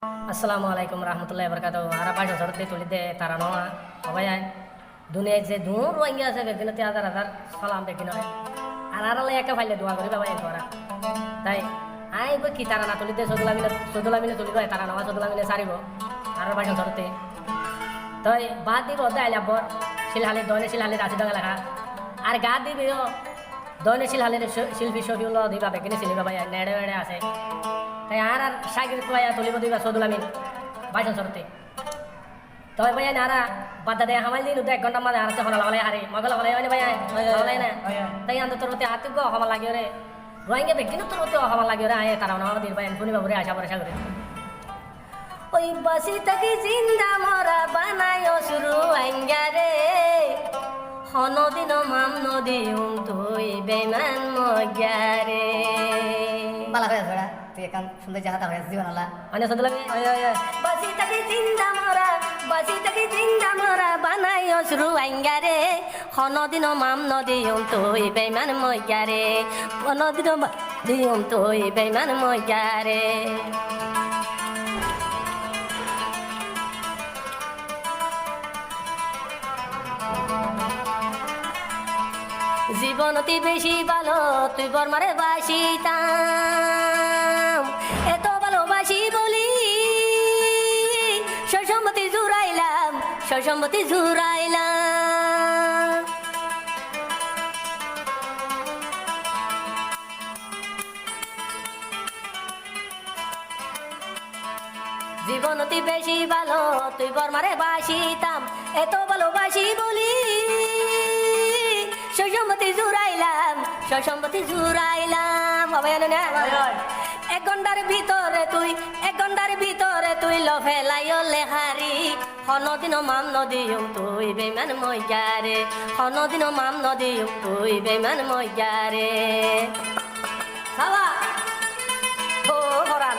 Assalamualaikum warahmatullahi wabarakatuh. Arab aja sorte tulide tarano abayan dunia je dur rohingya se begina te hadar salam begina anara le eka faile dua kori babayan tora tai ai go ki tarana tulide sodulamine tulido tarano sodulamine saribo Arab aja sorte tai baad di boda ala bor silhale done silhale rasi danga lakha ar gaad di biyo done silhale silfi shofiulo diba begine siliba bayan nede nede ase তাই আর সাগির কুয়া তুলিব দিবা সদুলামিন Bizon সরতে তবে ভাই নারা বাদা দে হামাল দিন 1 ঘন্টা মাঝে আর হলা লাগলে আরে মগল হলাই মানে ভাই হলাই না তাই আন্দ তোরতে হাত গো হামাল লাগিও রে রোহিঙ্গা বেকিন তোরতে হামাল লাগিও রে আয় তারা না দিন ভাই ফুনি বাবুরে আশা ভরসা করে ওই বাসি তাকি জিন্দা মরা বানায়ো শুরু আঙ্গা রে হনদিন মাম নদী তুই বেমান মগারে বালা হয়ে ধরা তুই এখন সুন্দর জাহাতা হয়ে জীবন আলা মানে সদলামি বাসি তাকি জিন্দা মরা বানাইও শুরু আঙ্গারে হনদিন মাম নদী তুই বেমান মগারে হনদিন দিম তুই বেমান মগারে জীবনতি বেশি ভালো তুই বর্মারে বাসিতাম এত ভালোবাসি বলি সসম্মতি জুড়াইলাম জীবনতি বেশি ভালো তুই বর্মারে বাসিতাম এত ভালোবাসি বলি সসম্মতি জুড়াইলাম এক ঘন্টার ভিতরে তুই লফেলাইও লেহারি হনদিন মাম নদী তুই বেমান মগারে হনদিন মাম নদী তুই বেমান মগারে সাবা ও হরান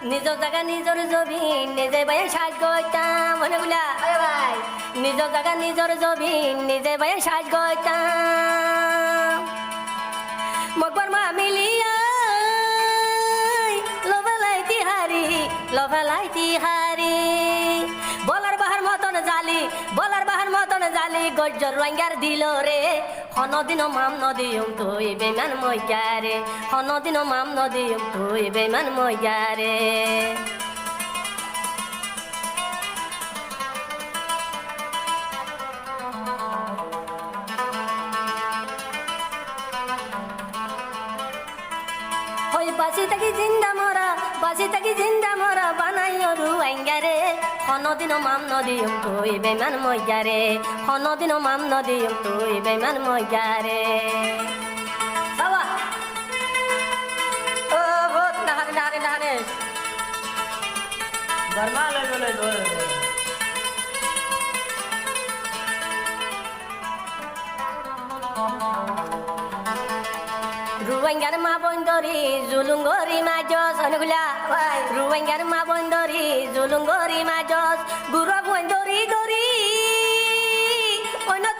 নিজ জায়গা নিজর জমি নিজে ভাই সাজ গইতাম মনে বুলা ভাই নিজ জায়গা নিজর জমি নিজে ভাই সাজ গইতাম মকবর মা মিলিয়া লভেলাইতি হারি বলার বাহার মতন জালি গজ্জর রঙ্গার দিল রে হনদিন মাম নদী তুই বেমান মগারে হনদিন মাম নদী তুই বেমান মগারে ওই বাসি থাকি জিন্দা মরা বানাইও রুয়াঙ্গারে হনদিন মাম নদী তুই বেমান মগারে হনদিন মাম নদী তুই বেমান মগারে বাবা ও বহুত নাহানে বর্মা লই রুয়াঙ্গার মা বন্দরি জুলুঙ্গরি মাজস অনুগুলা রুয়াঙ্গার মা বন্দরি জুলুঙ্গরি মাজস গুরু বন্দরি গরি অনত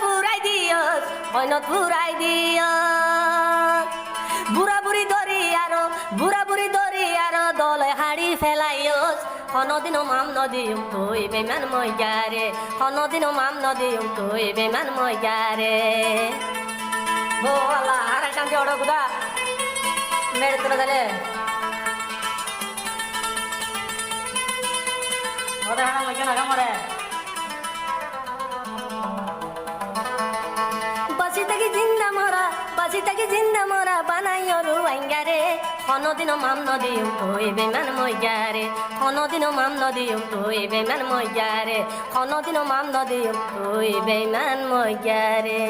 পুরাই দিয়স বুড়া বুড়ি দরি আর দলে হাড়ি ফেলাইয়স হনদিন মাম নদী তুই বেমান মগারে হনদিন মাম নদী তুই বেমান মগারে ও আল্লাহ আর শান্তি অর্ডার কুদা মেরে তুলে দিলে ওদের হানা মজা না কামড়ে বাসি থাকি জিন্দা মরা বানাইও রুয়াঙ্গারে হনদিন মাম নদী তুই বেমান মগারে হনদিন মাম নদী তুই বেমান মগারে হনদিন মাম নদী তুই বেমান মগারে